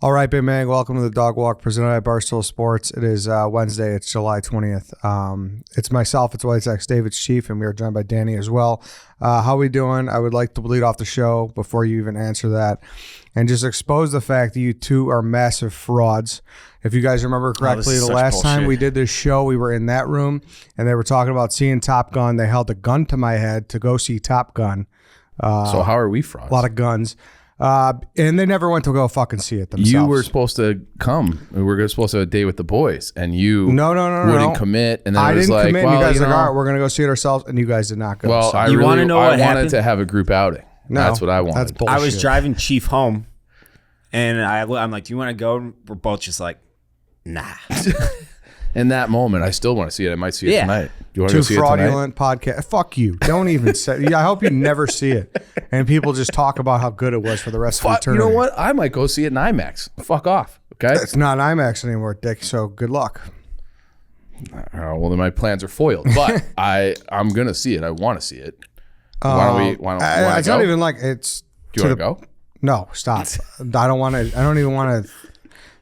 All right, big man. Welcome to the Dog Walk presented by Barstool Sports. It is Wednesday. It's July 20th. It's myself. It's White Sox Dave. It's Chief, and we are joined by Danny as well. How we doing? I would like to lead off the show before you even answer that and just expose the fact that you two are massive frauds. If you guys remember correctly, the last time we did this show, we were in that room, and they were talking about seeing Top Gun. They held a gun to my head to go see Top Gun. So how are we frauds? A lot of guns. And they never went to go fucking see it themselves. You were supposed to come. We were supposed to have a day with the boys, and you wouldn't commit. And then I didn't commit. Well, you guys were like, all right, we're going to go see it ourselves, and you guys did not go. Well, so. I wanted to have a group outing. No, that's what I wanted. That's bullshit. I was driving Chief home, and I'm like, do you want to go? And we're both just like, nah. In that moment, I still want to see it. I might see it tonight. Do you want to go see it tonight? Too fraudulent podcast. Fuck you. Don't even say. I hope you never see it, and people just talk about how good it was for the rest of eternity. You know what? I might go see it in IMAX. Fuck off. Okay. It's not IMAX anymore, Dick. So good luck. Well, then my plans are foiled. But I'm gonna see it. I want to see it. Why don't we? It's not even like it's. Do you want to go? No, stop. I don't want to. I don't even want to.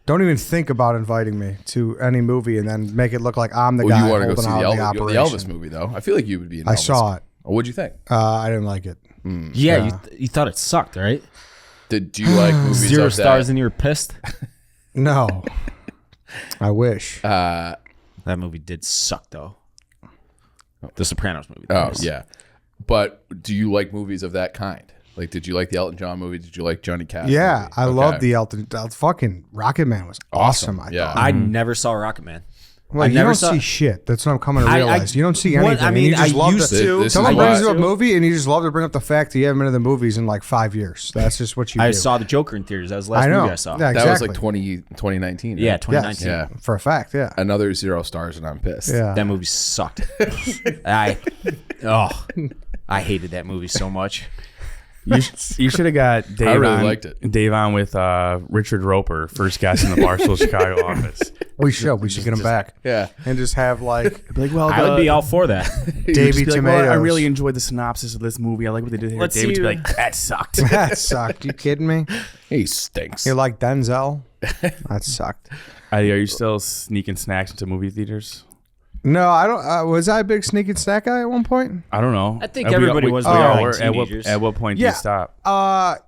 Don't even think about inviting me to any movie and then make it look like I'm the guy you want to go holding see out the Elvis movie, though? I feel like you would be in Elvis. I saw it. What'd you think? I didn't like it. Yeah, you thought it sucked, right? Do you like movies 0 of stars that? and you were pissed? No. I wish. That movie did suck, though. The Sopranos movie. Oh, yeah. But do you like movies of that kind? Like, did you like the Elton John movie? Did you like Johnny Cash Yeah, movie? I love the Elton. Fucking Rocket Man was awesome. I thought. I never saw Rocket Man. Well, you don't see shit. That's what I'm coming to realize. You don't see anything. I mean, you just I used to. Someone brings you a movie, and you just love to bring up the fact that you haven't been to the movies in like 5 years. That's just what you do. I saw the Joker in theaters. That was the last movie I saw. Yeah, exactly. That was like 2019. Right? Yeah, 2019. Yeah. For a fact, yeah. Another 0 stars, and I'm pissed. Yeah. That movie sucked. I hated that movie so much. You should have got Dave I really on, liked it. Dave on with Richard Roper, first guest in the Barstool Chicago office. We should get him back. Yeah. And just have like well, I would be all for that. Davey Tomatoes. Well, I really enjoyed the synopsis of this movie. I like what they did here. Dave would be like, that sucked. That sucked. You kidding me? He stinks. You're like Denzel. That sucked. Are you still sneaking snacks into movie theaters? No, I don't. Was I a big sneak and snack guy at one point? I don't know. I think everybody was. At what point do you stop? I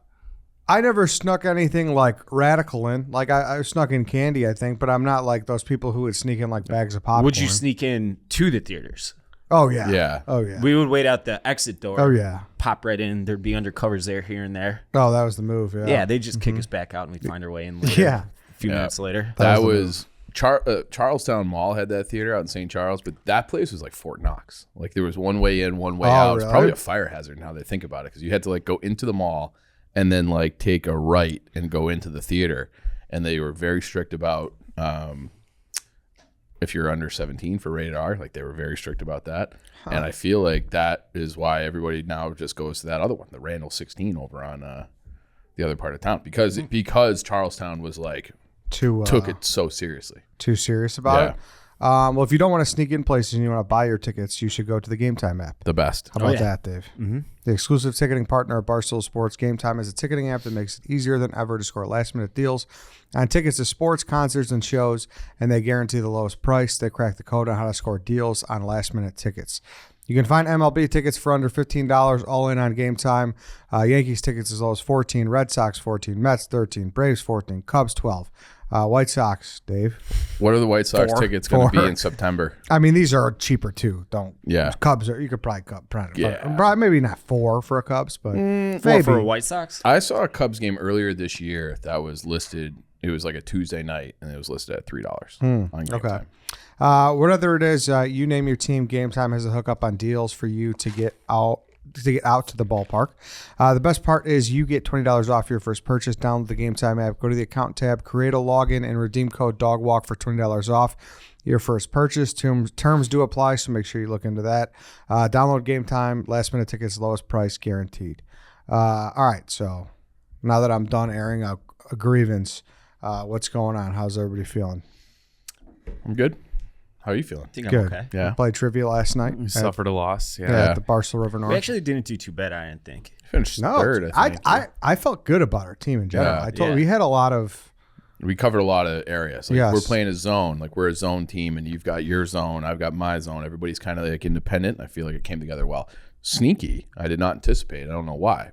never snuck anything like radical in. Like I snuck in candy, I think, but I'm not like those people who would sneak in like bags of popcorn. Would you sneak in to the theaters? Oh yeah. Yeah. Oh yeah. We would wait out the exit door. Oh yeah. Pop right in. There'd be undercovers there, here and there. Oh, that was the move. Yeah. Yeah, they'd just kick us back out and we'd find our way in later. Yeah. A few minutes later. That was Charlestown Mall had that theater out in St. Charles, but that place was like Fort Knox. Like there was one way in, one way out. Really? It's probably a fire hazard now that I think about it, because you had to like go into the mall and then like take a right and go into the theater, and they were very strict about if you're under 17 for rated R. Like they were very strict about that. And I feel like that is why everybody now just goes to that other one, the Randall 16 over on the other part of town, because Charlestown was like took it so seriously. Too serious about it. Well, if you don't want to sneak in places and you want to buy your tickets, you should go to the Game Time app. The best. How about that, Dave? Mm-hmm. The exclusive ticketing partner of Barstool Sports, Game Time is a ticketing app that makes it easier than ever to score last-minute deals on tickets to sports, concerts, and shows, and they guarantee the lowest price. They crack the code on how to score deals on last-minute tickets. You can find MLB tickets for under $15 all in on Game Time. Yankees tickets as low as $14, Red Sox $14, Mets $13, Braves $14, Cubs $12. White Sox, Dave. What are the White Sox tickets going to be in September? I mean, these are cheaper too. Yeah. Cubs are. You could probably probably maybe not $4 for a Cubs, but Maybe for a White Sox. I saw a Cubs game earlier this year that was listed. It was like a Tuesday night, and it was listed at $3 on Game Time. Whatever it is, you name your team. Game Time has a hookup on deals for you to get out to the ballpark. The best part is you get $20 off your first purchase. Download the Game Time app, go to the account tab, create a login, and redeem code DOGWALK for $20 off your first purchase. Terms do apply, so make sure you look into that. Download Game Time. Last minute tickets, lowest price guaranteed. All right, so now that I'm done airing a grievance, what's going on? How's everybody feeling? I'm good. How are you feeling? I think I'm Good. okay. Yeah. Played trivia last night. We suffered a loss. At the Barstool River North. We actually didn't do too bad, I didn't think. Finished third, I think. I felt good about our team in general. Yeah. I told we had a lot of We covered a lot of areas. Like Yes. we're playing a zone. Like we're a zone team, and you've got your zone. I've got my zone. Everybody's kind of like independent. I feel like it came together well. Sneaky. I did not anticipate. I don't know why.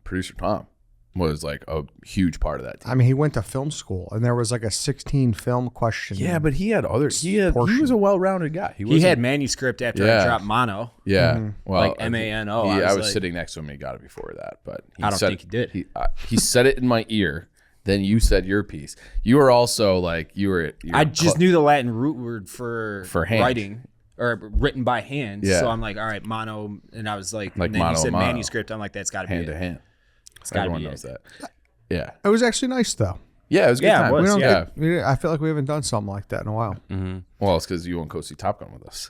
Producer Tom, was like a huge part of that team. I mean, he went to film school, and there was like a 16 film question. Yeah, but he had other. He was a well-rounded guy. He had manuscript after I dropped mono. Yeah, well, like MANO. I was sitting next to him. He got it before that, but I don't think he did. He said it in my ear. Then you said your piece. You were also like you were. I just knew the Latin root word for hand. writing. Or written by hand. Yeah. So I'm like, all right, mono. And I was like, Like and then mono, you said mono. manuscript. I'm like, that's got to be hand it. to hand. It's got to Everyone be knows it. that. Yeah, It was actually nice, though. yeah, it was a good Yeah, it time. was. We don't Yeah. get, I feel like we haven't done something like that in a while. Well, it's because you won't go see Top Gun with us.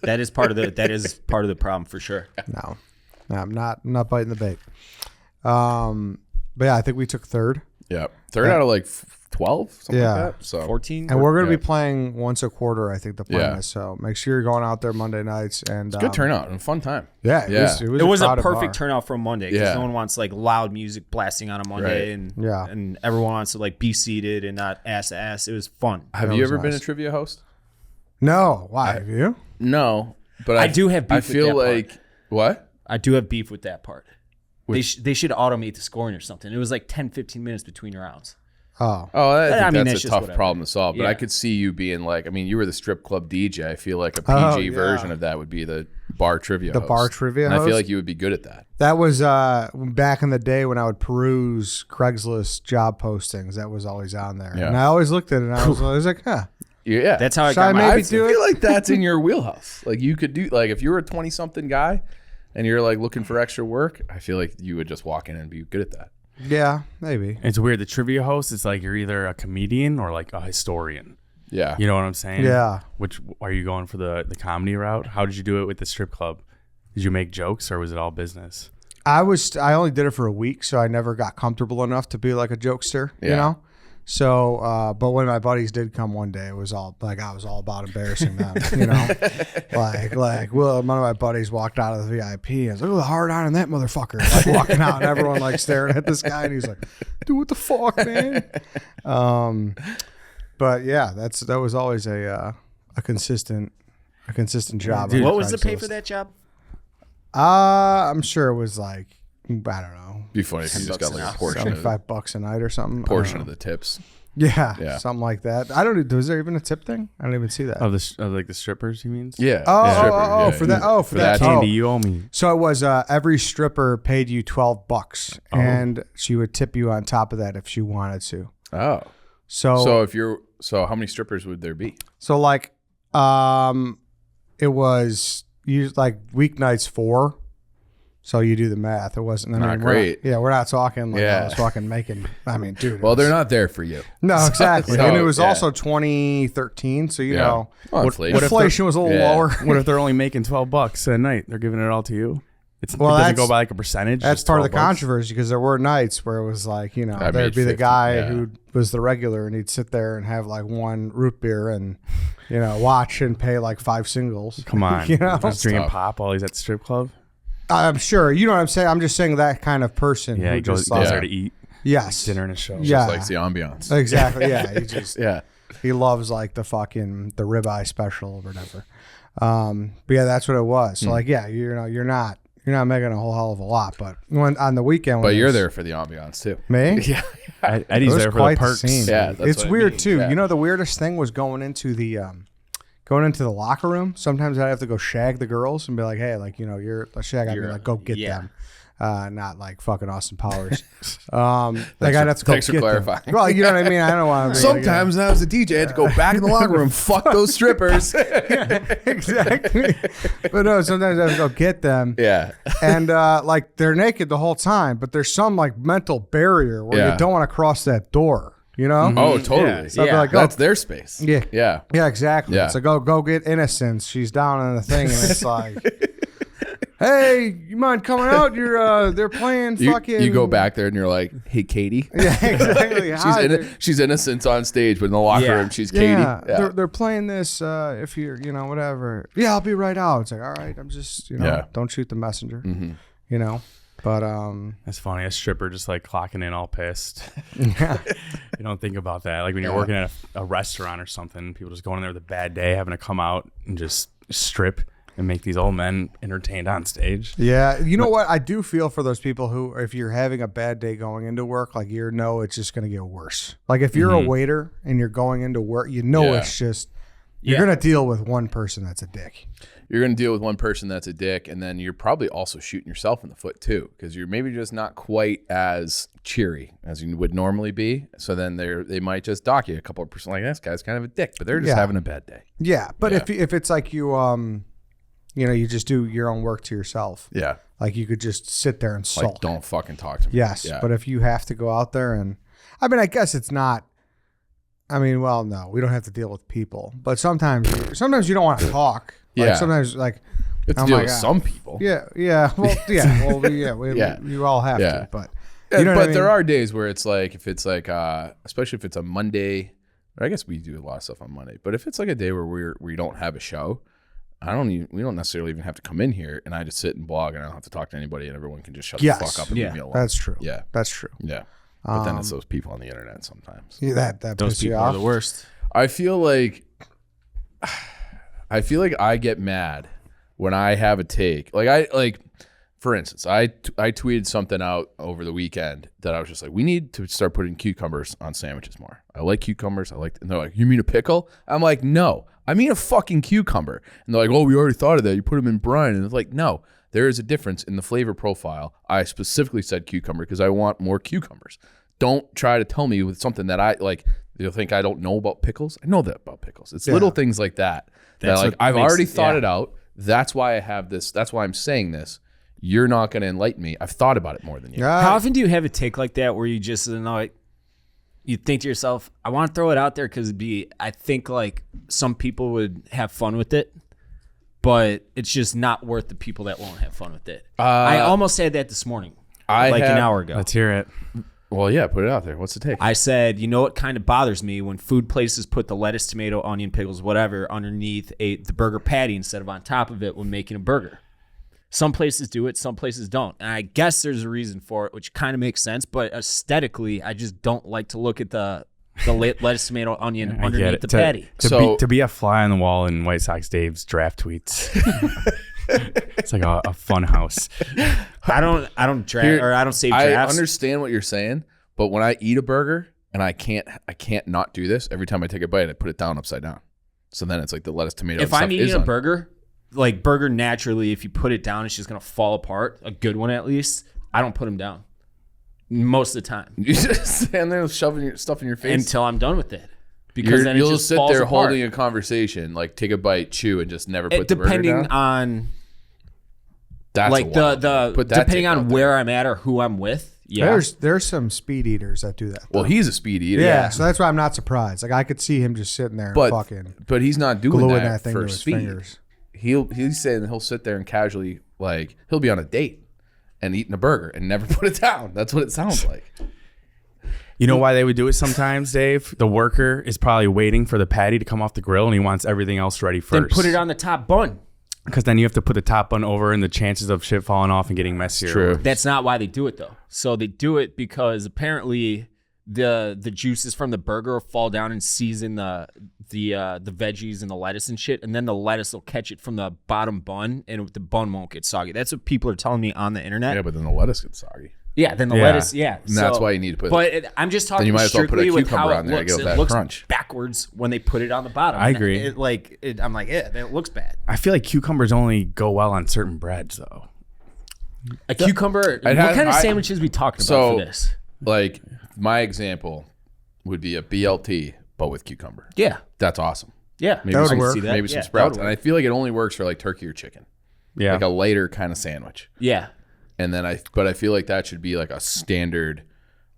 That is part of the problem for sure. No, I'm not biting the bait. But yeah, I think we took third. Yeah, third out of like 12, something Yeah. like that. So 14. And we're going to Yeah. be playing once a quarter, I think the plan Yeah. is. So make sure you're going out there Monday nights. And good turnout and fun time. Yeah, Yeah. it was It was a crowded perfect bar. turnout for a Monday because Yeah. no one wants like loud music blasting on a Monday, Right. and everyone wants to like be seated and not ass to ass. It was fun. Have That you was ever been nice. a trivia host? No, why have you? No, but I do have beef I with feel that part. like what? I do have beef with that part. They should automate the scoring or something. It was like 10, 15 minutes between rounds. Oh, I think I mean, that's that's a just tough whatever. problem to solve. But Yeah. I could see you being like, I mean, you were the strip club DJ. I feel like a Oh, PG yeah. version of that would be the bar trivia. The host. bar trivia And I host? feel like you would be good at that. that was back in the day when I would peruse Craigslist job postings. That was always on there, Yeah. and I always looked at it and I was always like, huh. Yeah, That's how I Should I got my. maybe I do feel it? like that's in your wheelhouse. Like you could do, like if you were a 20-something guy and you're like looking for extra work, I feel like you would just walk in and be good at that. Yeah, maybe. It's weird. The trivia host is like you're either a comedian or like a historian. Yeah. You know what I'm saying? Yeah. Which are you going for the comedy route? How did you do it with the strip club? Did you make jokes or was it all business? I only did it for a week, so I never got comfortable enough to be like a jokester, you Yeah. know? So, but when my buddies did come one day, it was all like, I was all about embarrassing them, you know? Well, one of my buddies walked out of the VIP and was like, oh, the hard on in that motherfucker. Like walking out and everyone like staring at this guy and he's like, dude, what the fuck, man? But yeah, that was always a consistent job. Dude, on what was the pay Craigslist. for that job? I'm sure it was like, I don't know, Be funny if you just got $10 like an a hour. portion of $75 a night or something. portion of the tips. Yeah, something like that. I don't. Was there even a tip thing? I don't even see that. Of like the strippers, you mean? Yeah. Oh, Stripper, oh, yeah, for yeah. that. Oh, for that. Candy, Oh. you owe me. So it was every stripper paid you $12, and she would tip you on top of that if she wanted to. Oh. So So how many strippers would there be? like, it was like weeknights 4. So you do the math. It wasn't. I mean, Not we're great. We're not talking like Yeah. I was fucking making. I mean, dude. it Well, was- they're not there for you. No, exactly. So, and it was yeah. also 2013. So you Yeah. know, Well, inflation. inflation was a little Yeah. lower. What if they're only making $12 a night? They're giving it all to you. It Well, doesn't that's- go by like a percentage. That's just part of the $12. controversy because there were nights where it was like, you know, I there'd made be the 50, guy yeah. who was the regular and he'd sit there and have like one root beer and, you know, watch and pay like 5 singles. Come on. You know? Just drinking tough. pop while he's at the strip club. I'm sure. You know what I'm saying? I'm just saying that kind of person. Yeah, who he goes just like, there to eat yes. dinner and a show. Yeah. Just likes the ambiance. Exactly. Yeah. He just, Yeah. he loves like the ribeye special or whatever. But yeah, that's what it was. So like, yeah, you know, you're not making a whole hell of a lot, but when on the weekend, But when you're it's- there for the ambiance too. Me? Yeah. Eddie's It was there for quite the the perks. scene. Yeah, that's It's what I weird mean. too. Yeah. You know, the weirdest thing was going into the locker room. Sometimes I'd have to go shag the girls and be like, "Hey, like, you know, you're a shag." I'd be like, "Go get yeah. them," not like fucking Austin Powers. Like I'd have to go thanks for get them. clarifying. Well, you know what I mean. I don't want to. Sometimes when I was a DJ, I had to go back in the locker room, fuck those strippers. exactly. But no, sometimes I have to go get them. Yeah. And like they're naked the whole time, but there's some like mental barrier where Yeah. you don't want to cross that door. You know? Oh, totally. Yeah. So I'd be like, oh, That's their space. Yeah. Yeah. Yeah, exactly. Yeah. It's like, go get Innocence. She's down in the thing, and it's like, hey, you mind coming out? They're playing fucking. You go back there and you're like, hey, Katie. Yeah, exactly. Hi, She's innocent on stage, but in the locker Yeah. room, she's Katie. yeah, They're playing this. If you're, you know, whatever. Yeah, I'll be right out. It's like, all right, I'm just, you know, Yeah. don't shoot the messenger. Mm-hmm. You know, but That's funny. A stripper just like clocking in all pissed. yeah. You don't think about that. Like when you're working at a restaurant or something, people just going in there with a bad day, having to come out and just strip and make these old men entertained on stage. Yeah. You know what? I do feel for those people who, if you're having a bad day going into work, like it's just going to get worse. Like if you're a waiter and you're going into work, it's just, you're going to deal with one person that's a dick. You're going to deal with one person that's a dick, and then you're probably also shooting yourself in the foot too, because you're maybe just not quite as cheery as you would normally be. So then they might just dock you a couple of percent, like, this guy's kind of a dick, but they're just having a bad day. Yeah, but if it's like you you just do your own work to yourself. Yeah, like you could just sit there and sulk. Like, don't fucking talk to me. Yes, but if you have to go out there and, I mean, I guess it's not. I mean, well, no, we don't have to deal with people, but sometimes you don't want to talk. Like sometimes, like, you have to deal with some people. Yeah. You all have to, but you know but what I mean? There are days where it's like, if it's like, especially if it's a Monday, or I guess we do a lot of stuff on Monday, but if it's like a day where we don't have a show, we don't necessarily even have to come in here, and I just sit and blog, and I don't have to talk to anybody, and everyone can just shut the fuck up and leave me alone. That's true. Yeah, that's true. Yeah, but then it's those people on the internet sometimes. Yeah, that those people are the worst. I feel like I get mad when I have a take. For instance, I tweeted something out over the weekend that I was just like, we need to start putting cucumbers on sandwiches more. I like cucumbers. And they're like, you mean a pickle? I'm like, no, I mean a fucking cucumber. And they're like, oh, we already thought of that. You put them in brine. And it's like, no, there is a difference in the flavor profile. I specifically said cucumber because I want more cucumbers. Don't try to tell me with something that I like. You'll think I don't know about pickles. I know that about pickles. It's little things like that. I've already thought it out. That's why I have this. That's why I'm saying this. You're not going to enlighten me. I've thought about it more than you. How often do you have a take like that where you just you think to yourself, I want to throw it out there because I think like some people would have fun with it, but it's just not worth the people that won't have fun with it. I almost had that this morning, an hour ago. Let's hear it. Well, yeah, put it out there. What's the take? I said, you know what kind of bothers me when food places put the lettuce, tomato, onion, pickles, whatever, underneath the burger patty instead of on top of it when making a burger. Some places do it, some places don't. And I guess there's a reason for it, which kind of makes sense. But aesthetically, I just don't like to look at the lettuce, tomato, onion underneath the patty. To be a fly on the wall in White Sox Dave's draft tweets. It's like a fun house. I don't save drafts. I understand what you're saying, but when I eat a burger and I can't not do this, every time I take a bite, I put it down upside down. So then it's like the lettuce, tomato. If I'm eating a burger, like burger naturally, if you put it down, it's just gonna fall apart. A good one at least. I don't put them down most of the time. You just stand there shoving your stuff in your face until I'm done with it. Because then you'll just sit falls there apart. holding a conversation, like take a bite, chew, and just never put the burger down. Depending on, that's like depending on where I'm at or who I'm with. Yeah, there's some speed eaters that do that. Though. Well, he's a speed eater. Yeah, so that's why I'm not surprised. Like I could see him just sitting there, but he's not doing gluing that thing for to his speed. fingers. He's saying he'll sit there and casually, like he'll be on a date and eating a burger and never put it down. That's what it sounds like. You know why they would do it sometimes, Dave? The worker is probably waiting for the patty to come off the grill, and he wants everything else ready first. Then put it on the top bun. Because then you have to put the top bun over, and the chances of shit falling off and getting messier. True. That's not why they do it, though. So they do it because apparently the juices from the burger will fall down and season the veggies and the lettuce and shit, and then the lettuce will catch it from the bottom bun, and the bun won't get soggy. That's what people are telling me on the internet. Yeah, but then the lettuce gets soggy. Yeah, then the lettuce, yeah. And that's why you need to put But I'm just talking then you might as well put a strictly with how cucumber it on there to looks. get It that looks crunch. backwards when they put it on the bottom. I agree. I'm like, it looks bad. I feel like cucumbers only go well on certain breads, though. A cucumber, what kind of sandwiches we talking about for this? Like, my example would be a BLT, but with cucumber. Yeah. That's awesome. Yeah. Maybe That some, would work. See that? maybe some Yeah, sprouts. that And would I feel like it only works for like turkey or chicken. Yeah. Like a lighter kind of sandwich. Yeah. And then I feel like that should be like a standard,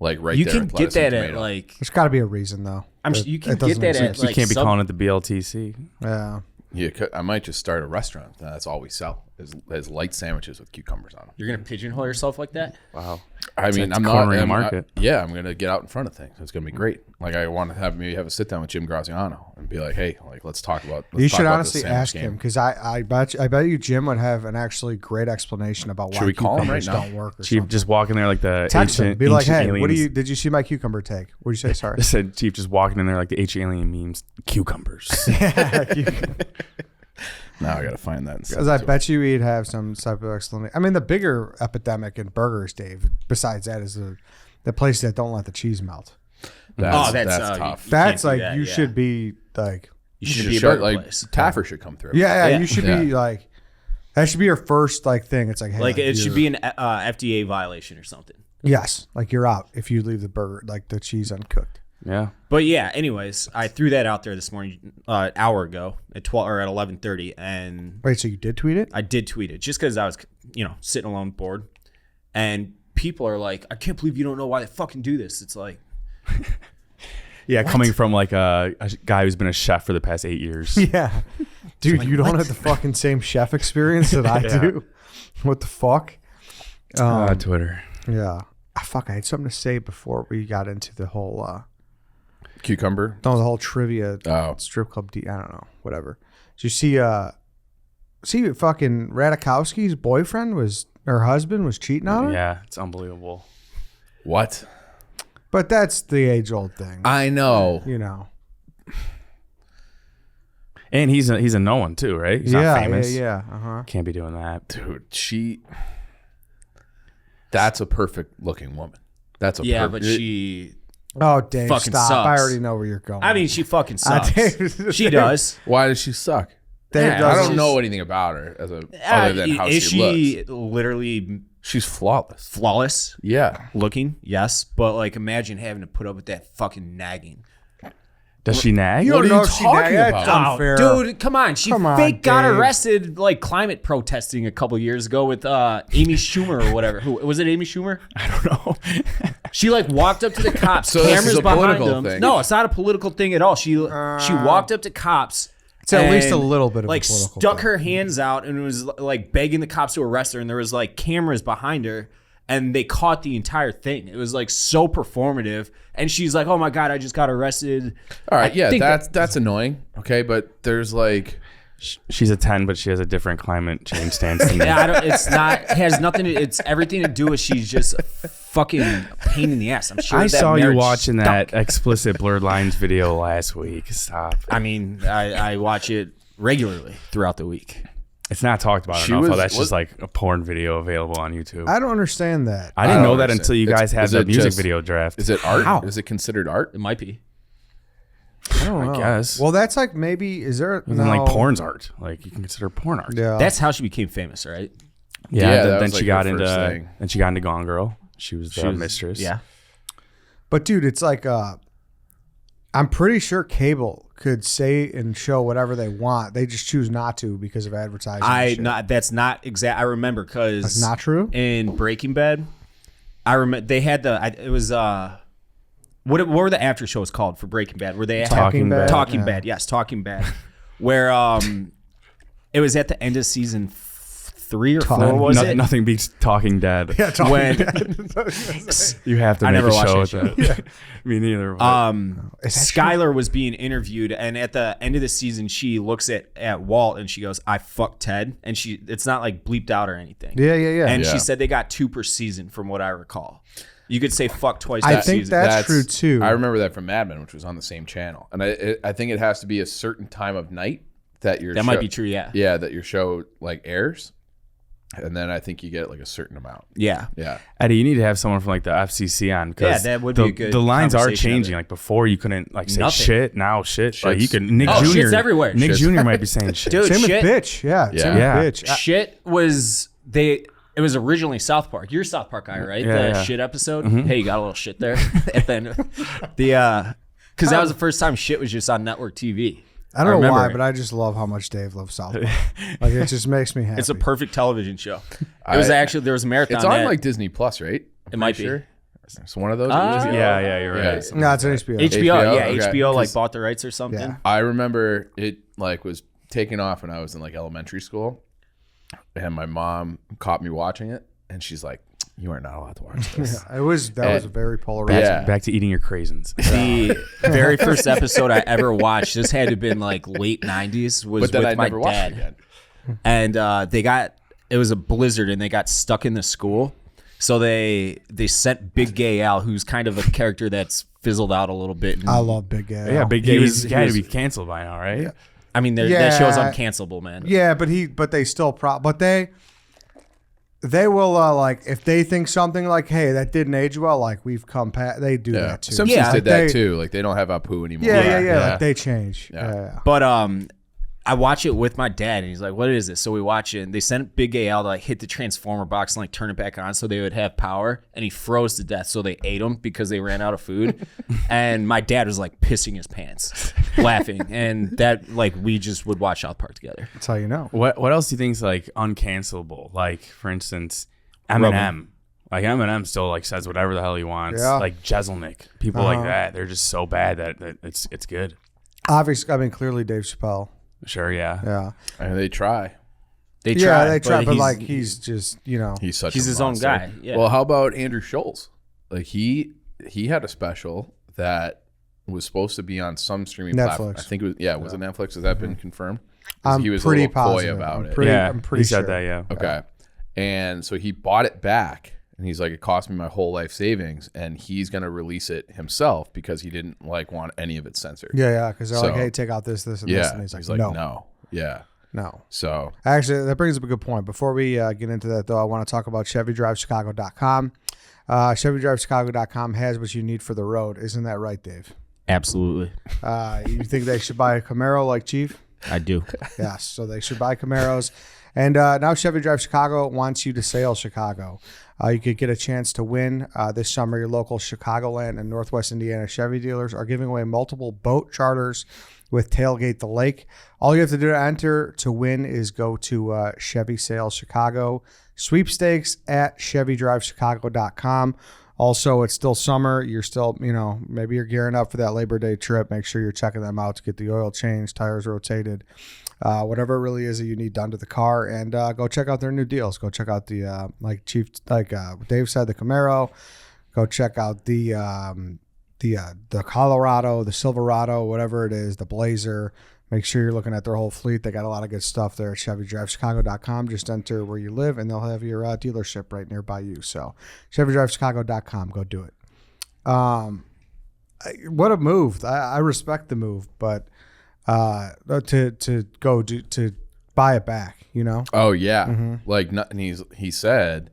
like right You there. can with get lettuce and that at tomato. like, There's got to be a reason though. you can It get doesn't that at exist. like You can't be calling it the BLTC. Yeah. Yeah, I might just start a restaurant. That's all we sell is light sandwiches with cucumbers on them. You're going to pigeonhole yourself like that? Wow. I mean, It's I'm not. cornering the market. I'm going to get out in front of things. It's going to be great. Like, I want to have a sit down with Jim Graziano and be like, hey, like, let's talk about. You should honestly ask him, because I bet you Jim would have an actually great explanation about why Should we call him right cucumbers now? don't work. Or Chief something. just walking there like the Text him, ancient, be like, ancient hey, aliens. did you see my cucumber take? What did you say? Sorry. I said Chief just walking in there like the ancient alien memes. Cucumbers. Now I got to find that. Because I bet you he'd have some type of explanation. I mean, the bigger epidemic in burgers, Dave, besides that, is the places that don't let the cheese melt. That's tough. That's like that, you yeah. should be like. You should be a burger like place. Taffer should come through. Yeah, you should be like. That should be your first like thing. It's like, hey, Like it should be an FDA violation or something. Yes, like you're out if you leave the burger, like the cheese uncooked. Yeah. But yeah, anyways, I threw that out there this morning, an hour ago at 12 or at 11:30, and Wait, so you did tweet it? I did tweet it just because I was, sitting alone, bored, and people are like, "I can't believe you don't know why they fucking do this." It's like, Yeah, coming from like a guy who's been a chef for the past 8 years. Yeah, dude, you don't have the fucking same chef experience that I do. What the fuck? Twitter. Yeah, fuck. I had something to say before we got into the whole. Cucumber. No, the whole trivia strip club. I don't know. Whatever. Did you see? See, fucking Ratajkowski's boyfriend her husband was cheating on her. Yeah, it's unbelievable. What? But that's the age-old thing. I know. You know. And he's a no one too, right? He's not famous. Yeah. Uh-huh. Can't be doing that. Dude, that's a perfect looking woman. That's a yeah, perfect, but she. Oh, Dave, Fucking stop! sucks. I already know where you're going. I mean, she fucking sucks. Dave- She does. Why does she suck? Dave Yeah, does- I don't she's- know anything about her other than how is she looks. she literally She's flawless. flawless Yeah. looking? Yes, but like, imagine having to put up with that fucking nagging. Does she nag? You What don't are know you if she talking that's about? unfair. Dude, come on. She Come on, fake got Dave. arrested like climate protesting a couple years ago with Amy Schumer or whatever. Who was it? Amy Schumer? I don't know. She like walked up to the cops, So this cameras is a behind political them. thing. No, it's not a political thing at all. She walked up to cops. It's at least a and, little bit of like a political stuck thing. her hands out and was like begging the cops to arrest her, and there was like cameras behind her, and they caught the entire thing. It was like so performative, and she's like, "Oh my god, I just got arrested." All right. I Yeah, think that's annoying. Okay, but there's like She's a 10, but she has a different climate change stance than me. Yeah, I don't. It's not. It has nothing. It's everything to do with she's just a fucking pain in the ass. I'm sure. I that saw you marriage watching stunk. that explicit blurred lines video last week. Stop. I mean, I watch it regularly throughout the week. It's not talked about She enough. was- That's was- just like a porn video available on YouTube. I don't understand that. I didn't I know don't that understand. until you guys had Is the it music just- video draft. is it art? How? Is it considered art? It might be. I don't know. guess. Well, that's like maybe is there And then like porn's art. Like you can consider porn art. Yeah. That's how she became famous, right? Yeah. Yeah, that then was, she like, got her into first thing. then she got into Gone Girl. She was the mistress. Yeah. But dude, it's like I'm pretty sure cable could say and show whatever they want. They just choose not to because of advertising. and shit. That's not exact. I remember because That's not true? In Breaking Bad, I remember they had it was what were the after shows called for Breaking Bad? Were they Talking Bad. Talking Yeah. Bad? Yes, Talking Bad. Where it was at the end of season 3 or 4, was it? Nothing beats Talking Dead. Yeah, Talking When You have to I make never a watched show that with that. Me neither. but- Is that true? Skylar was being interviewed, and at the end of the season, she looks at Walt and she goes, "I fucked Ted," and it's not like bleeped out or anything. Yeah. And Yeah. she said they got 2 per season, from what I recall. You could say fuck twice. I that think season. that's true too. I remember that from Mad Men, which was on the same channel, and I think it has to be a certain time of night that your That might be true. Yeah. Yeah, that your show like airs, and then I think you get like a certain amount. Yeah. Yeah, Eddie, you need to have someone from like the FCC on because Yeah, that would be a good the lines are conversation of changing. it. Like before, you couldn't like say Nothing. shit. Now shit. Like you Shit's- can Nick Oh, Jr. shit's everywhere. Nick Shit's- Jr. might be saying shit. Dude, Same shit. with bitch. Yeah. Yeah. Same Yeah. with bitch. Shit was It was originally South Park. You're a South Park guy, right? Yeah, the yeah. shit episode. Hey, you got a little shit there at the end. Because that was the first time shit was just on network TV. I don't know remember why, it. but I just love how much Dave loves South Park. Like it just makes me happy. It's a perfect television show. It was actually there was a marathon. It's on that- like Disney Plus, right? It might be. It's one of those. Yeah, you're right. Yeah. No, it's an HBO. HBO, yeah, okay. HBO like bought the rights or something. Yeah. I remember it like was taking off when I was in like elementary school, and my mom caught me watching it, and she's like, You are not allowed to watch this. That was very polarizing. Yeah. Back to eating your craisins. The very first episode I ever watched, this had to have been like late 90s, was But then with I my never watched it dad. again. And it was a blizzard and they got stuck in the school. So they sent Big Gay Al, who's kind of a character that's fizzled out a little bit. And, I love Big Gay. Yeah, Big He Gay. was- He's he got to was- be canceled by now, right? I mean, that show's uncancelable, man. Yeah, but they still but they will like if they think something like, hey, that didn't age well, like we've come past. They do that too. Simpsons Yeah, did that they- too. Like they don't have Apu anymore. Yeah. Like they change. Yeah. Yeah. But I watch it with my dad, and he's like, "What is this?" So we watch it, and they sent Big Gay Al to like hit the transformer box and like turn it back on so they would have power, and he froze to death. So they ate him because they ran out of food, and my dad was like pissing his pants, laughing, and that like we just would watch South Park together. That's how you know. What else do you think is like uncancelable? Like for instance, Eminem. Like Eminem still like says whatever the hell he wants. Yeah. Like Jeselnik, people like that. They're just so bad that it's good. Obviously, I mean, clearly Dave Chappelle. Sure, yeah. Yeah. And they try. They try. They try, but he's- like he's just He's such. He's a his own monster. guy. Yeah. Well, how about Andrew Schultz? Like he had a special that was supposed to be on some streaming platform. Netflix. I think it was. Yeah, was it Netflix? Has that been confirmed? 'Cause I'm he was pretty a little coy positive. about it. I'm pretty he sure. said that, yeah. Okay. And so he bought it back and he's like, it cost me my whole life savings, and he's gonna release it himself because he didn't like want any of it censored. Yeah, because they're like, So- hey, take out this, and Yeah. this, and he's like, no. Yeah. No. So Actually, that brings up a good point. Before we get into that, though, I want to talk about ChevyDriveChicago.com. ChevyDriveChicago.com has what you need for the road. Isn't that right, Dave? Absolutely, You think they should buy a Camaro like Chief? I do. Yes. So they should buy Camaros. And now Chevy Drive Chicago wants you to sail Chicago. You could get a chance to win this summer. Your local Chicagoland and Northwest Indiana Chevy dealers are giving away multiple boat charters with Tailgate the Lake. All you have to do to enter to win is go to Chevy Sales Chicago sweepstakes at ChevyDriveChicago.com. Also, it's still summer. You're still, maybe you're gearing up for that Labor Day trip. Make sure you're checking them out to get the oil changed, tires rotated, whatever it really is that you need done to the car. And go check out their new deals. Go check out the, Dave said, the Camaro. Go check out the Colorado, the Silverado, whatever it is, the Blazer. Make sure you're looking at their whole fleet. They got a lot of good stuff there at ChevyDriveChicago.com. Just enter where you live, and they'll have your dealership right nearby you. So ChevyDriveChicago.com. Go do it. What a move. I respect the move, but to buy it back, Oh yeah, Mm-hmm. like and he said,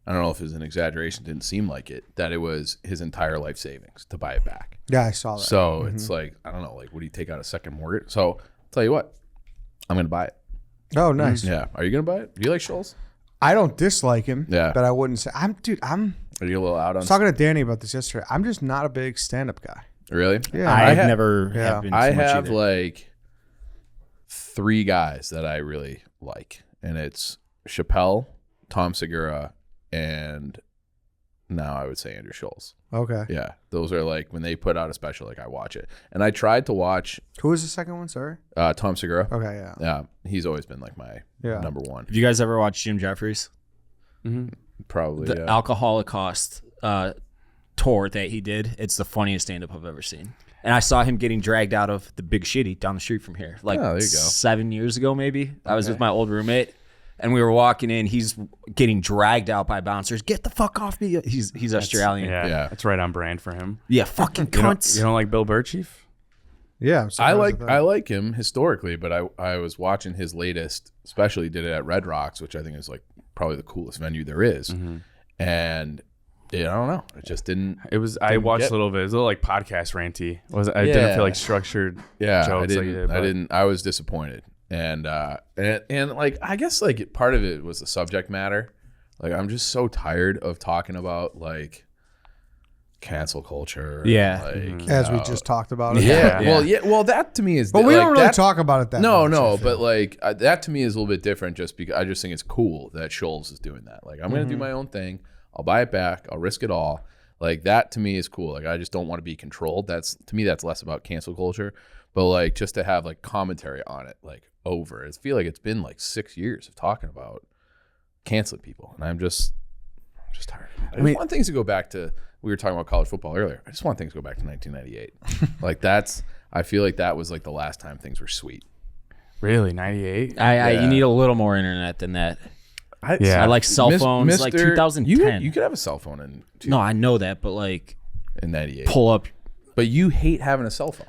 I don't know if it was an exaggeration, didn't seem like it, that it was his entire life savings to buy it back. Yeah, I saw that. So it's like, I don't know, like would he take out a second mortgage? So I'll tell you what, I'm gonna buy it. Oh, nice. Yeah, are you gonna buy it? Do you like Schultz? I don't dislike him. Yeah. But I wouldn't say I'm Are you a little out on? I was talking to Danny about this yesterday. I'm just not a big stand-up guy. Really? Yeah. I've have- never yeah. have been too I much have either. like 3 guys that I really like, and it's Chappelle, Tom Segura, and now I would say Andrew Schultz. Okay. Yeah, those are like when they put out a special, like I watch it. And I tried to watch Who was the second one? Sorry. Tom Segura. Okay, yeah. Yeah, he's always been like my Yeah. number one. Have you guys ever watched Jim Jeffries? Probably. The yeah. Alcoholocaust tour that he did. It's the funniest stand-up I've ever seen. And I saw him getting dragged out of the Big Shitty down the street from here, like Oh, there you go. 7 years ago, maybe. I was with my old roommate, and we were walking in. He's getting dragged out by bouncers. Get the fuck off me! He's Australian. Yeah, Yeah. that's right on brand for him. Yeah, fucking You don't, cunts. you don't like Bill Burr, Chief? Yeah. I'm surprised at that. I like him historically, but I was watching his latest, especially did it at Red Rocks, which I think is like probably the coolest venue there is. And I don't know, it just didn't. It was. I Didn't watched get- a little bit. It was a little like podcast ranty. I Yeah. didn't feel like structured. Yeah, jokes I like didn't. you did, I but- didn't. I was disappointed, and like I guess like part of it was the subject matter. Like I'm just so tired of talking about like cancel culture. Yeah. like, As we just talked about it. yeah. Well, that to me is. But we like, don't really that- talk about it that No, much. I no, feel. but like that to me is a little bit different. Just because I just think it's cool that Schultz is doing that. Like I'm gonna do my own thing. I'll buy it back. I'll risk it all. Like that to me is cool. Like I just don't want to be controlled. That's to me that's less about cancel culture, but like just to have like commentary on it, like over. I feel like it's been like 6 years of talking about canceling people, and I'm just Just tired. I just want things to go back to. We were talking about college football earlier. I just want things to go back to 1998. Like I feel like that was like the last time things were sweet. Really, 98? You need a little more internet than that. Yeah. I like cell phones, like 2010. You could have a cell phone No, I know that, but like in 98. pull up. But you hate having a cell phone.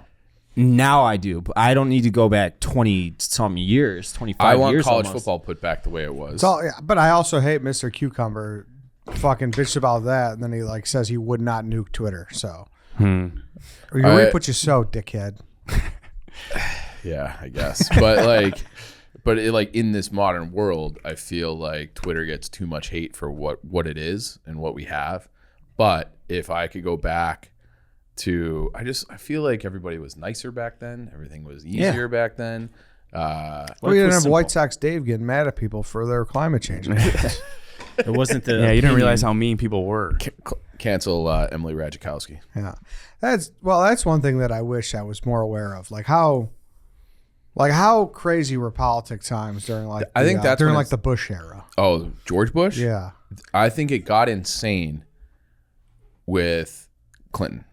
Now I do, but I don't need to go back 20-something years, 25 years. I want college almost. football put back the way it was. But I also hate Mr. Cucumber. Fucking bitched about that, and then he like says he would not nuke Twitter. So, you put you so dickhead. Yeah, I guess. But in this modern world, I feel like Twitter gets too much hate for what it is and what we have. But if I could go back to, I feel like everybody was nicer back then. Everything was easier back then. You didn't have White Sox Dave getting mad at people for their climate change. It wasn't the. Yeah, you didn't realize how mean people were. Cancel Emily Ratajkowski. Yeah, that's one thing that I wish I was more aware of, like how crazy were politic times during during the Bush era. Oh, George Bush? Yeah, I think it got insane with Clinton.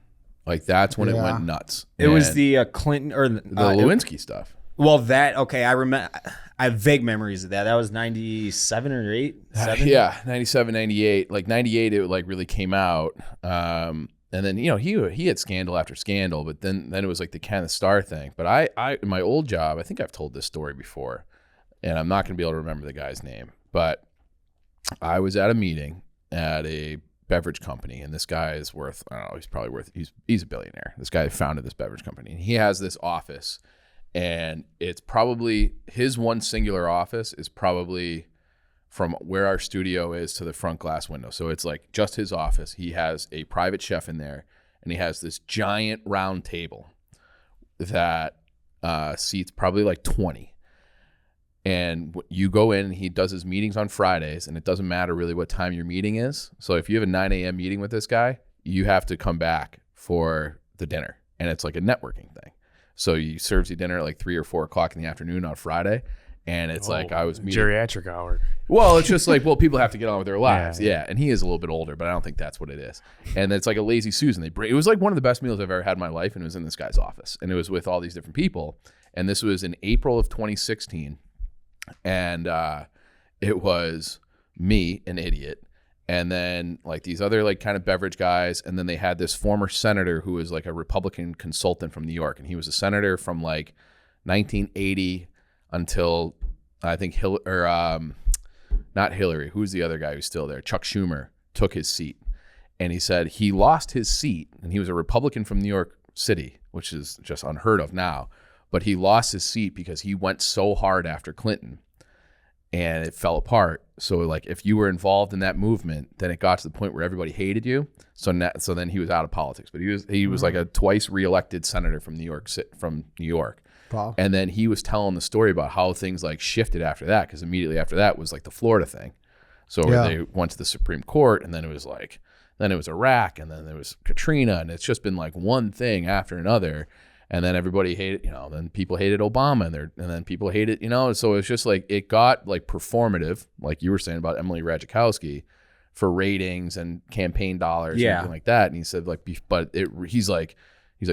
Like that's when it went nuts. It was the Clinton or the Lewinsky stuff. Well, I remember. I have vague memories of that. That was 97 or 8? 7? Yeah, 97, 98. Like 98, it like really came out. And then he had scandal after scandal, but then it was like the kind of star thing. But I in my old job, I think I've told this story before, and I'm not going to be able to remember the guy's name. But I was at a meeting at a beverage company, and this guy is worth, I don't know, he's probably worth, he's a billionaire. This guy founded this beverage company, and he has this office. And it's probably his one singular office is probably from where our studio is to the front glass window. So it's like just his office. He has a private chef in there, and he has this giant round table that seats probably like 20. And you go in, and he does his meetings on Fridays, and it doesn't matter really what time your meeting is. So if you have a 9 a.m. meeting with this guy, you have to come back for the dinner. And it's like a networking thing. So he serves you dinner at like 3 or 4 o'clock in the afternoon on Friday. And it's like I was meeting. Geriatric hour. Well, it's just like, people have to get on with their lives. Yeah. And he is a little bit older, but I don't think that's what it is. And it's like a lazy Susan. It was like one of the best meals I've ever had in my life. And it was in this guy's office. And it was with all these different people. And this was in April of 2016. And it was me, an idiot. And then like these other like kind of beverage guys. And then they had this former senator who was like a Republican consultant from New York. And he was a senator from like 1980 until I think not Hillary. Who's the other guy who's still there? Chuck Schumer took his seat. And he said he lost his seat. And he was a Republican from New York City, which is just unheard of now. But he lost his seat because he went so hard after Clinton. And it fell apart. So like if you were involved in that movement, then it got to the point where everybody hated you. So then he was out of politics. But he was like a twice reelected senator from New York. Wow. And then he was telling the story about how things like shifted after that, because immediately after that was like the Florida thing. So they went to the Supreme Court, and then it was Iraq, and then there was Katrina, and it's just been like one thing after another. And then everybody hated, then people hated Obama, and then people hated, so it's just like, it got like performative, like you were saying about Emily Ratajkowski, for ratings and campaign dollars and everything like that. And he said he's like,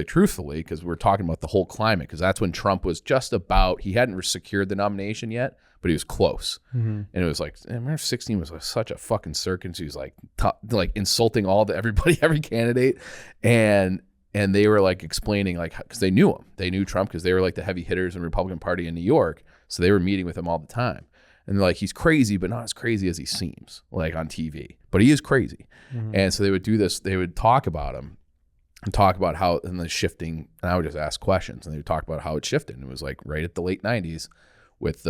truthfully, because we're talking about the whole climate, because that's when Trump was just about, he hadn't secured the nomination yet, but he was close. Mm-hmm. And it was like, remember 16 was like such a fucking circus. He was like, insulting everybody, every candidate. And they were like explaining, like, because they knew him. They knew Trump because they were like the heavy hitters in the Republican Party in New York. So they were meeting with him all the time. And they're like, he's crazy, but not as crazy as he seems, like on TV. But he is crazy. Mm-hmm. And so they would do this. They would talk about him and talk about how, and the shifting, and I would just ask questions. And they would talk about how it shifted. And it was like right at the late 90s with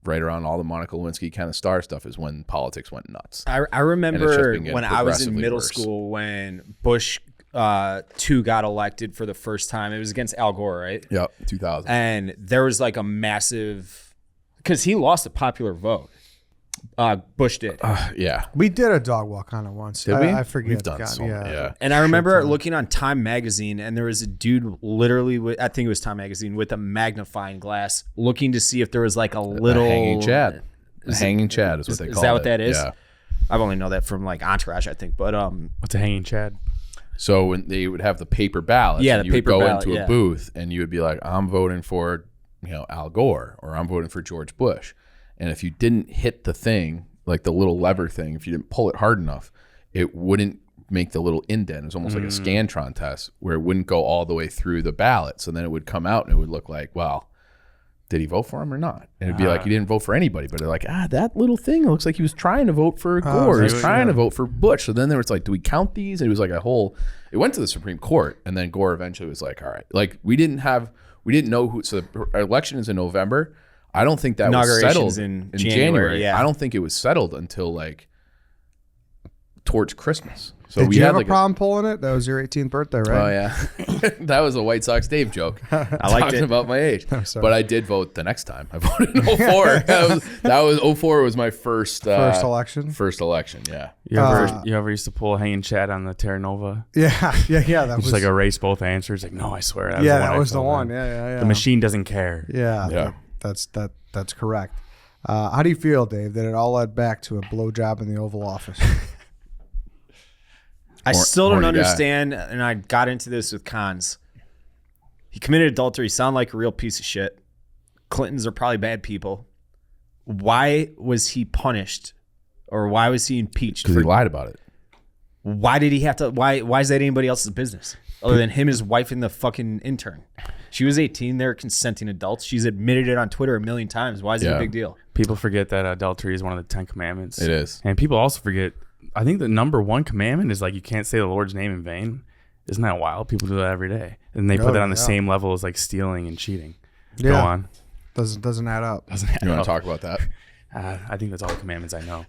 right around all the Monica Lewinsky kind of star stuff is when politics went nuts. I remember when I was in middle school when Bush 2 got elected for the first time. It was against Al Gore, right? Yep, 2000. And there was like a massive, because he lost a popular vote. Bush did. Yeah. We did a dog walk on it once. Did we? I forget. We've done so. Yeah. And I remember looking on Time Magazine, and there was a dude literally with, I think it was Time Magazine, with a magnifying glass looking to see if there was like a little hanging Chad. Hanging Chad is what they call it. Is that what that is? Yeah. I've only know that from like Entourage, I think. But What's a hanging Chad? So when they would have the paper ballots, Yeah, and the you would paper go ballot, into yeah. a booth and you would be like, I'm voting for, Al Gore, or I'm voting for George Bush. And if you didn't hit the thing, like the little lever thing, if you didn't pull it hard enough, it wouldn't make the little indent. It was almost like a Scantron test where it wouldn't go all the way through the ballot. So then it would come out and it would look like, well, did he vote for him or not? And it'd be like, he didn't vote for anybody, but they're like, that little thing, it looks like he was trying to vote for Gore. He was trying to vote for Bush. So then there was like, do we count these? And it was like it went to the Supreme Court. And then Gore eventually was like, all right, like we didn't know who, so the election is in November. I don't think that was settled in January. Yeah. I don't think it was settled until like towards Christmas. So Did we you had have like a problem pulling it? That was your 18th birthday, right? Oh yeah, that was a White Sox Dave joke. I liked Talking it. about my age, sorry. but I did vote the next time. I voted in 04. that was 04 was my first election. First election, yeah. You ever used to pull a hanging Chad on the Terra Nova? Yeah. That Just was like erase both answers. Like, no, I swear. that was the I pulled one. on. Yeah. The machine doesn't care. Yeah. That's correct. How do you feel, Dave, that it all led back to a blowjob in the Oval Office? I still don't horny guy. understand, and I got into this with Cons. He committed adultery. Sound like a real piece of shit. Clintons are probably bad people. Why was he punished, or why was he impeached? Because he lied about it. Why did he have to? Why is that anybody else's business other than him, his wife, and the fucking intern? She was 18. They're consenting adults. She's admitted it on Twitter a million times. Why is it a big deal? People forget that adultery is one of the 10 commandments. It is. And people also forget, I think the number one commandment is like you can't say the Lord's name in vain. Isn't that wild? People do that every day. And they put that on the same level as like stealing and cheating. Yeah. Go on. Doesn't add up. Doesn't add You want up. to talk about that? I think that's all the commandments I know.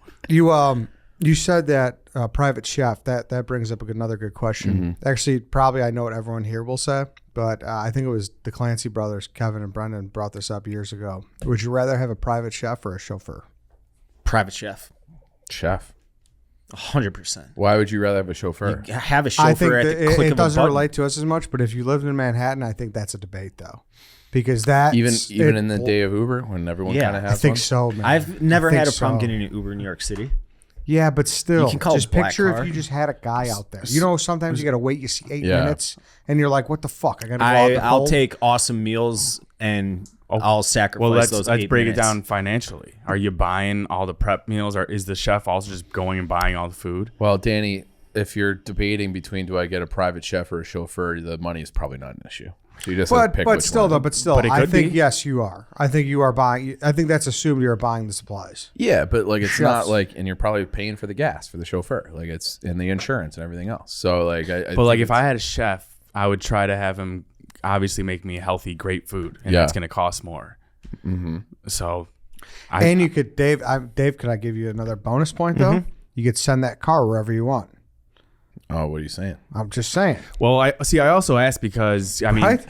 You said that private chef. That brings up another good question. Actually, probably I know what everyone here will say, but I think it was the Clancy brothers, Kevin and Brendan, brought this up years ago. Would you rather have a private chef or a chauffeur? Private chef. Chef. 100%. Why would you rather have a chauffeur? Have a I think chauffeur at the click it of a doesn't button. relate to us as much, but if you lived in Manhattan, I think that's a debate though, because that Even in the day of Uber, when everyone Yeah, kind of has I think one? so, man. I've never I think had a problem so. getting an Uber in New York City. Yeah, but still, You can call just it black picture car. if you just had a guy out there. You know, sometimes you got to wait. You see 8 Yeah. minutes, and you're like, "What the fuck? I got to go out the I'll cold?" take awesome meals and I'll sacrifice Well, let's those. let's 8 break minutes. it down financially. Are you buying all the prep meals, or is the chef also just going and buying all the food? Well, Danny, if you're debating between do I get a private chef or a chauffeur, the money is probably not an issue. So you just have to pick But which still, one. though, But it I could think be. yes, you are. I think you are buying. I think that's assumed you're buying the supplies. Yeah, but like it's Chefs. not like, and you're probably paying for the gas for the chauffeur, like it's in the insurance and everything else. So like, But like if I had a chef, I would try to have him obviously make me healthy, great food, and Yeah. that's going to cost more. So, And you could, Dave. Dave, could I give you another bonus point though? You could send that car wherever you want. oh, what are you saying? I'm just saying. well, I also asked because I mean, Right?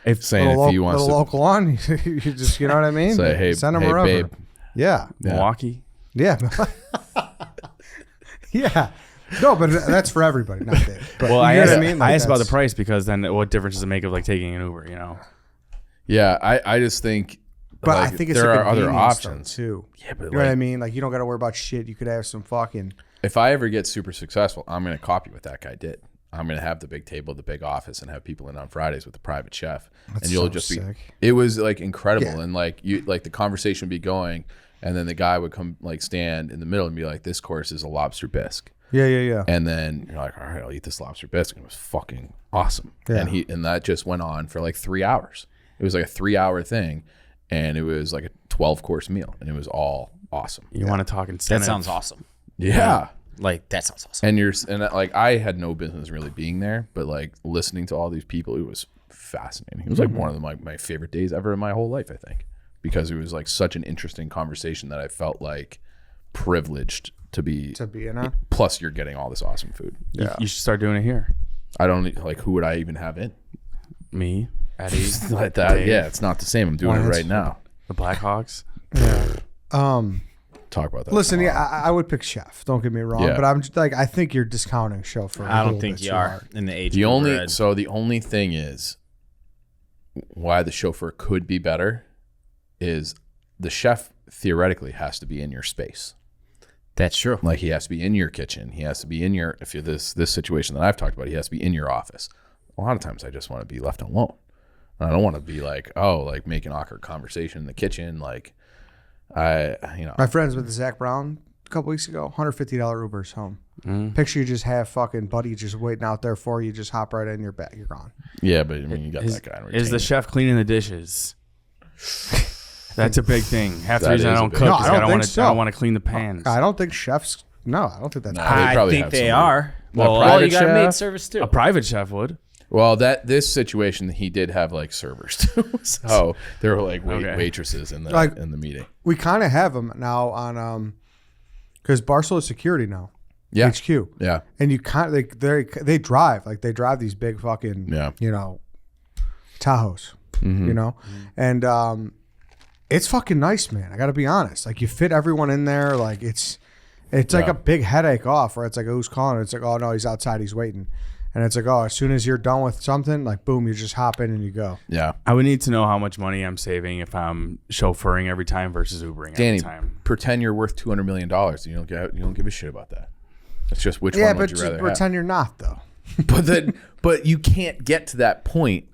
if Saying Little, if he wants to local on, you just, you know what I mean? say, hey, send them hey, wherever. babe. Yeah. Milwaukee, Yeah. Yeah. No, but that's for everybody, not Dave. But well, you I know asked, what I mean? Like, I asked about the that's- price because then what difference does it make of like taking an Uber? You know, Yeah, I just think, But like, I think it's there a are other convenience, though, options too. Yeah, but You know what I like, mean? Like, you don't got to worry about shit. You could have some fucking. if I ever get super successful, I'm going to copy what that guy did. I'm going to have the big table, the big office, and have people in on Fridays with the private chef, and you'll so just sick. be. It was like incredible, Yeah. and like the conversation would be going, and then the guy would come like stand in the middle and be like, "This course is a lobster bisque," Yeah. and then you're like, "All right, I'll eat this lobster bisque." And it was fucking awesome, Yeah. and that just went on for like 3 hours. It was like a 3-hour thing, and it was like a 12-course meal, and it was all awesome. you want to talk That incentive. sounds awesome. Yeah. Like that sounds awesome. And like I had no business really being there, but like listening to all these people, it was fascinating. It was like one of my favorite days ever in my whole life, I think, because it was like such an interesting conversation that I felt like privileged to be in on. Plus, you're getting all this awesome food. Yeah. You should start doing it here. I don't like who would I even have in Me, Eddie, like that? Dave, Yeah, it's not the same. I'm doing it right now. the Blackhawks. Talk about that. Listen, tomorrow. yeah, I would pick chef. Don't get me wrong, Yeah. but I'm just, like, I think you're discounting chauffeur. I don't think you are in the age. The group only we're at. so the only thing is why the chauffeur could be better is the chef theoretically has to be in your space. That's true. Like he has to be in your kitchen. He has to be in your, if you're this situation that I've talked about, he has to be in your office. A lot of times I just want to be left alone. I don't want to be like, like making awkward conversation in the kitchen. Like My friends with Zach Brown a couple weeks ago, $150 Ubers home. Picture you just have fucking buddy just waiting out there for you. Just hop right in your bag. You're gone. Yeah, but I mean, you got that guy. Is the chef cleaning the dishes? That's a big thing. Half the That reason I is a don't big cook thing. is No, I I don't don't think so. I don't want to clean the pans. I don't think chefs. No, I don't think that's. No. true. They I probably think have they somebody. are. Well, private you got a maid chef? service too. A private chef would. Well, this situation, he did have like servers too. So there were like Okay. waitresses in the Like- in the meeting. We kind of have them now on because Barstool is security now. Yeah, HQ. yeah, And you kind of they drive like they drive these big fucking Yeah. Tahoes, Mm-hmm. and it's fucking nice, man. I got to be honest. Like you fit everyone in there. Like it's like a big headache off. Where it's like, who's calling? It's like, oh no, he's outside, he's waiting, and it's like, oh, as soon as you're done with something, like boom, you just hop in and you go. yeah. I would need to know how much money I'm saving if I'm chauffeuring every time versus Ubering Danny, every time. pretend you're worth $200 million. You don't give a shit about that. It's just which Yeah, one would but you rather pretend you're not though. have. But you can't get to that point.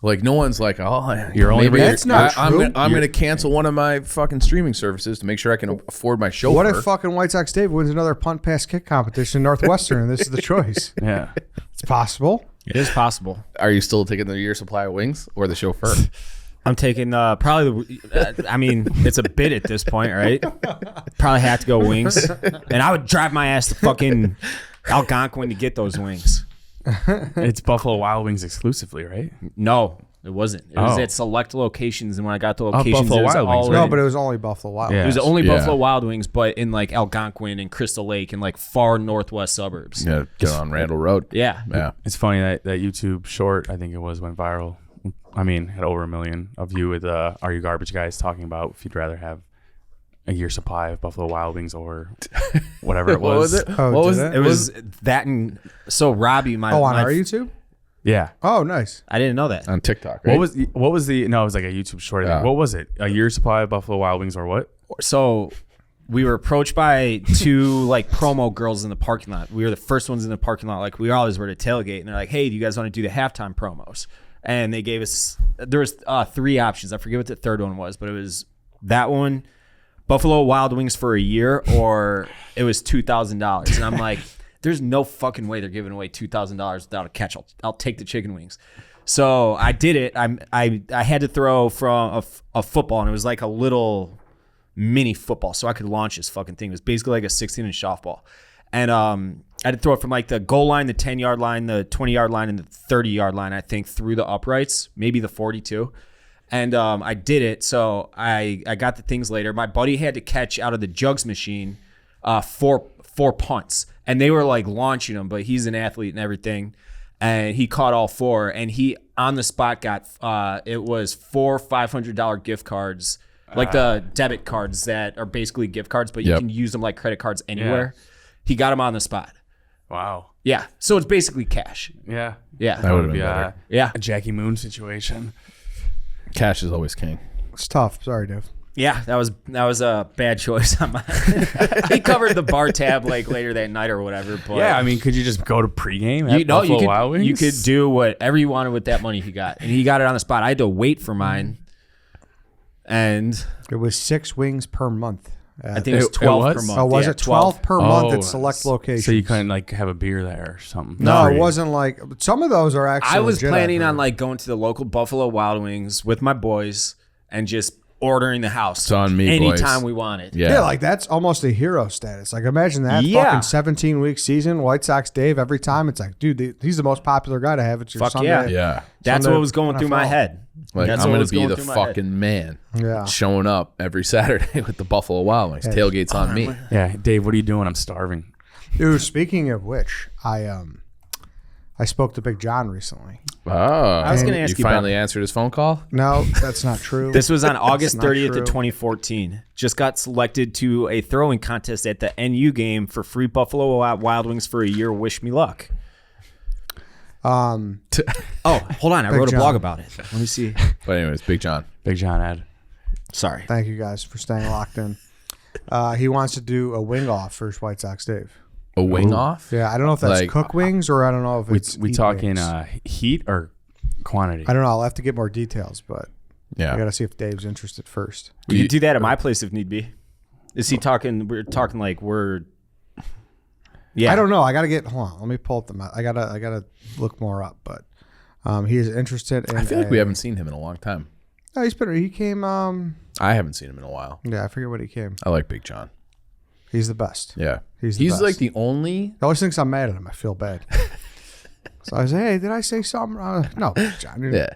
Like no one's like, oh, You're only maybe That's not I'm true. going to cancel one of my fucking streaming services to make sure I can afford my chauffeur. What if fucking White Sox Dave wins another punt pass kick competition in Northwestern and this is the choice? Yeah. It's possible. It is possible. Are you still taking the year supply of wings or the chauffeur? I'm taking probably I mean, it's a bit at this point, right? Probably have to go wings. And I would drive my ass to fucking Algonquin to get those wings. It's Buffalo Wild Wings exclusively, right? No, it wasn't. It was Oh. at select locations, and when I got the locations, Buffalo it was Wild Wings, all right? No, in- but it was only Buffalo Wild. Yeah. it was only Yeah. Buffalo Wild Wings, but in like Algonquin and Crystal Lake and like far northwest suburbs. Yeah, get on Randall Road. Yeah. Yeah. It's funny that YouTube short, I think it was, went viral. I mean, had over 1 million of view with Are You Garbage Guys talking about if you'd rather have a year supply of Buffalo Wild Wings or whatever it was. What was it? Oh, what did was it? It was that, and so Robbie, my Oh, on my- our YouTube? Yeah. Oh, nice. I didn't know that. On TikTok, right? What was the no, it was like a YouTube short. Yeah. What was it? A year supply of Buffalo Wild Wings or what? So we were approached by two like promo girls in the parking lot. We were the first ones in the parking lot. Like we always were to tailgate, and they're like, "Hey, do you guys want to do the halftime promos?" And they gave us there was 3 options. I forget what the third one was, but it was that one, Buffalo Wild Wings for a year, or it was $2,000. And I'm like, there's no fucking way they're giving away $2,000 without a catch. I'll take the chicken wings. So I did it. I had to throw from a football, and it was like a little mini football, so I could launch this fucking thing. It was basically like a 16-inch softball. And I had to throw it from like the goal line, the 10-yard line, the 20-yard line, and the 30-yard line, I think, through the uprights, maybe the 42. And I did it. So I got the things later. My buddy had to catch out of the jugs machine four punts. And they were like launching them, but he's an athlete and everything. And he caught all 4. And he, on the spot, got it was 4 $500 gift cards, like the debit cards that are basically gift cards, but you Yep. can use them like credit cards anywhere. He got them on the spot. Wow. Yeah. So it's basically cash. Yeah. Yeah. That would've would be been better. Yeah. a Jackie Moon situation. Cash is always king. It's tough. Sorry, Dave. Yeah, that was a bad choice on mine. He covered the bar tab like later that night or whatever. But Yeah, I mean, could you just go to pregame at Buffalo Wild Wings? you could do whatever you wanted with that money he got, and he got it on the spot. I had to wait for mine, and It was 6 wings per month. I think it was It 12 was? per month. Oh, was Yeah, it 12 per month at select so locations? you couldn't like have a beer there or something? No, Free. it wasn't like some of those are actually. I was legit, planning I've on heard. like going to the local Buffalo Wild Wings with my boys and just ordering the house. It's on me, anytime boys. we wanted. Yeah. Yeah, like that's almost a hero status. Like imagine that Yeah. fucking 17-week season, White Sox Dave. Every time it's like, dude, he's the most popular guy to have at your Fuck Sunday. yeah. Yeah. That's Sunday what was going through my NFL. head. Like That's I'm what gonna was be going the through my head. fucking man. Yeah. Showing up every Saturday with the Buffalo Wild Wings. Tailgate's on me. Yeah, Dave, what are you doing? I'm starving. Dude, speaking of which, I spoke to Big John recently. Oh, I was going to ask you finally about answered his phone call. No, that's not true. this. Was on August not 30th true. of 2014. Just got selected to a throwing contest at the NU game for free Buffalo Wild Wings for a year. Wish me luck. Oh, hold on. I Big wrote a John. blog about it. Let me see. But anyways, Big John. Big John ad. Sorry. Thank you guys for staying locked in. He wants to do a wing off for White Sox Dave. A wing off? Yeah, I don't know if that's Like- cook wings or I don't know if it's We eat talking wings. heat or quantity? I don't know. I'll have to get more details, but I Yeah. got to see if Dave's interested first. We could do that at my place if need be. Is he talking? We're talking like we're. Yeah, I don't know. I got to get. Hold on. Let me pull up the. I gotta look more up. But he is interested in. I feel like we haven't seen him in a long time. No, he's been. He came. I haven't seen him in a while. Yeah, I forget what he came. I like Big John. He's the best. Yeah. He's the best. like the only. He always thinks I'm mad at him. I feel bad. So I say, hey, did I say something? No, John. Yeah.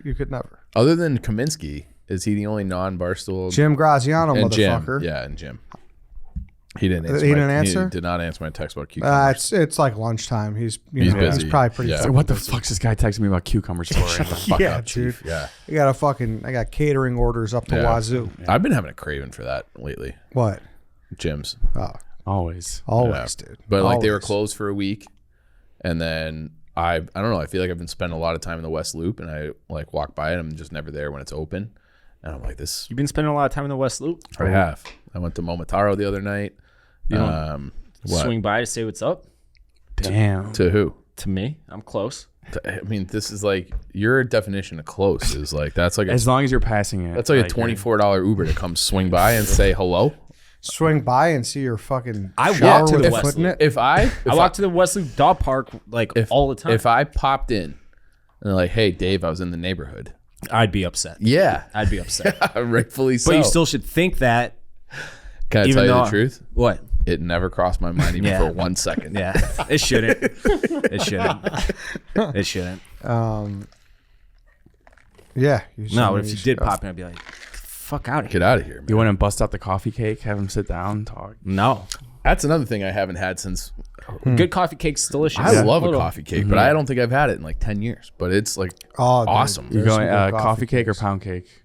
You could never. Other than Kaminsky, is he the only non-Barstool? Jim Graziano, and motherfucker. Jim. Yeah, and Jim. He didn't answer. He didn't answer? He did not answer my text about cucumbers. It's like lunchtime. He's He's know, busy. He's probably pretty. Yeah. fucking What the busy. fuck's this guy texting me about cucumbers for? Shut the fuck Yeah, up, dude. Chief. Yeah. I got catering orders up to Yeah. wazoo. I've been having a craving for that lately. What? Jim's. Oh, Always. always, dude. But like they were Always. closed for a week, and then I don't know. I feel like I've been spending a lot of time in the West Loop, and I like walk by it. I'm just never there when it's open, and I'm like, this. You've been spending a lot of time in the West Loop. I have. I went to Momotaro the other night. What? Swing by to say what's up Damn. To who? to me. I'm close. I mean, this is like your definition of close is like that's like As long as you're passing it. that's like a you're- $24 Uber to come swing by and say hello. Swing by and see your fucking. I shower walk to with the a West foot in Loop. it. If I walk to the West Loop dog park like all the time. If I popped in and they're like, hey Dave, I was in the neighborhood. I'd be upset. Yeah, I'd be upset. rightfully so. But you still should think that. Can I even tell you though- the truth? What? It never crossed my mind even Yeah. for 1 second. Yeah, it shouldn't. It shouldn't. It shouldn't. Yeah. No, but if you did pop in, I'd be like, fuck out of Get here. out of here, man. You want to bust out the coffee cake, have him sit down, talk. No. That's another thing I haven't had since. Good coffee cake's delicious. I love a Little- coffee cake, but I don't think I've had it in like 10 years. But it's like Oh, dude, awesome. You there's some going good coffee cake or cakes. pound cake?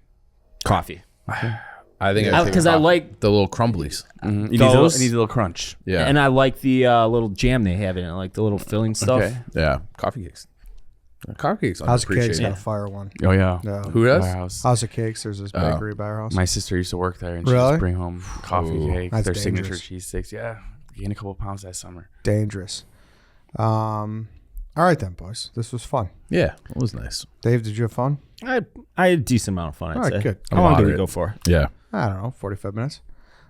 Coffee. I think Because I like, the little crumblies. You need a Those- little crunch. Yeah. and I like the little jam they have in it, like the little filling stuff. Okay. Yeah. Coffee cakes. Coffee cakes. House of Cakes Unappreciated. got a fire one. Oh, yeah. Yeah. Who does? By our house. House of Cakes. There's this bakery by our house. My sister used to work there, and she Really? just bring home coffee Ooh. cake, That's their signature dangerous. cheese sticks. Yeah, gained a couple pounds that summer. Dangerous. All right then, boys. This was fun. Yeah. It was nice. Dave, did you have fun? I had a decent amount of fun, I'd All right, say. good. How long did we Moderate. go for? Yeah. I don't know, 45 minutes.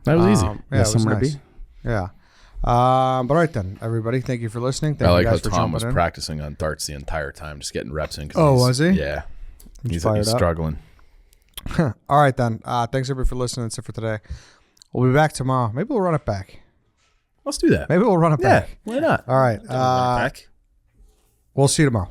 That was easy. Yeah, Yeah, it was somewhere to nice. be. Yeah. But all right then, everybody. Thank you for listening. Thank I you like how guys for Tom was jumping in. practicing on darts the entire time, just getting reps in. 'cause Oh, he's- was he? Yeah. He's fired up. struggling. All right then. Thanks everybody for listening. That's it for today. We'll be back tomorrow. Maybe we'll run it back. Let's do that. Maybe we'll run it Yeah. back. Why not? All right. Back. We'll see you tomorrow.